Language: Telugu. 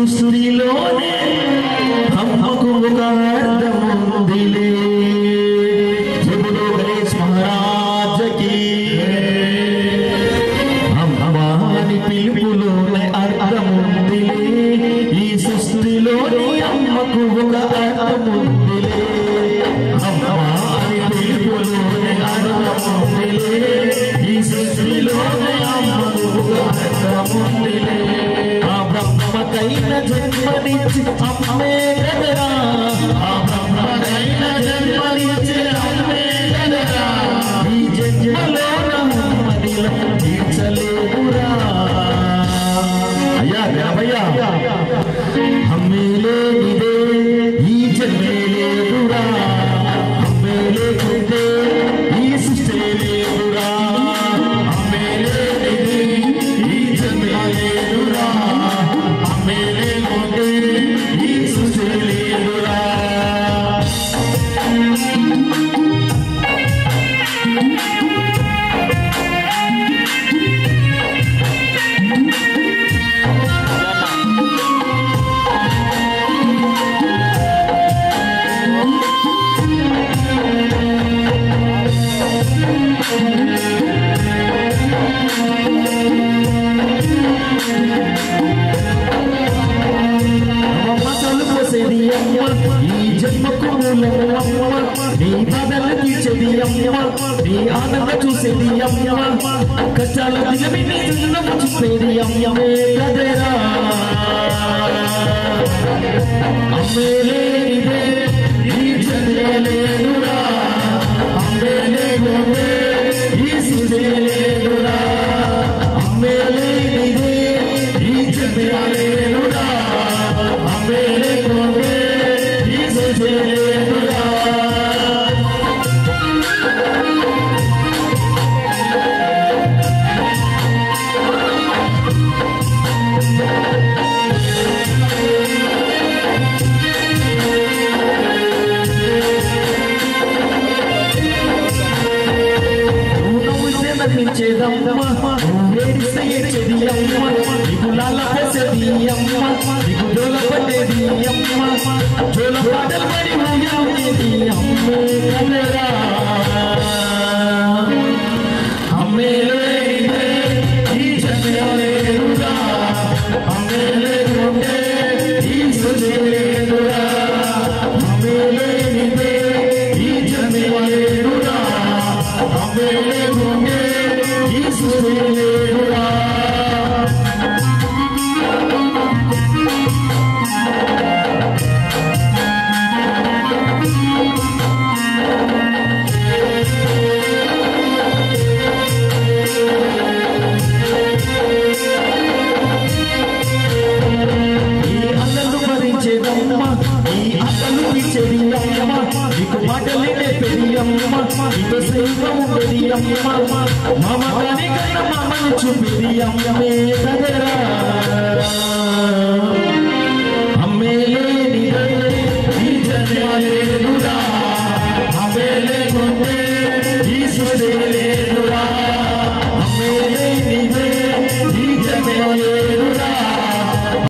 సృష్టిలోనే అమ్మకు ఒక అర్థముందిలే గణేష్ మహారాజకి అమ్మవారి పిలుపులోనే అర్థముందిలే ఈ సృష్టిలోనే అమ్మకు ఒక అర్థముందిలే అమ్మవారి పిలుపులోనే అర్థముందిలే ఈ సృష్టిలోనే అమ్మకు ఒక అర్థముందిలే ఆ బ్రహ్మకైన జన్మనిచ్చి అమ్మే కదరా ఆ బ్రహ్మకైన జన్మనిచ్చి అమ్మే కదరా ఈ జన్మలో నమ్మదిల తీర్చలేదురా అయ్యా రామయ్య అమ్మే లేనిదే ఈ జన్మే లేదురా అమ్మే లేకుంటే ఈ సృష్టి లేదురా అమ్మే లేనిదే ఈ జన్మే లేదురా అమ్మే లేకుంటే ఈ సృష్టి లేదురా ఈ జన్మకు మూలమమ్మ నీ బాధలు తీర్చేది అమ్మ నీ ఆనంద చూసేది అమ్మ కష్టాల దిగమి నీ జన్మ చూసేది అమ్మే కదరా అమ్మే లేనిదే ఈ జన్మే లేదురా అమ్మే లేకుంటే ఈ సృష్టి లేదురా అమ్మే లేనిదే ఈ జన్మే లేదురా అమ్మే లేకుంటే ఈ సృష్టి లేదురా నమ్మించేదమ్మా వేడిస్తే ఏడ్చేది అమ్మ నీకు లాల వేసేది అమ్మ నీకు జోల పట్టేది అమ్మ జోల పాటలు పడి ఊగేది అమ్మే కదరా అమ్మే లేనిదే ఈ జన్మే లేదురా అమ్మే లేకుంటే ఈ సృష్టి లేదురా అమ్మే లేనిదే ఈ జన్మే లేదురా అమ్మే లేకుంటే ఈ సృష్టి లేదురా ఈ అక్కలు పిచ్చేది అమ్మ నీకు మాటలే నేర్పేది అమ్మ నీకు స్నేహం ఉండేది అమ్మ మామ కానీ కన్నా మామను చూపేది అమ్మే కదరా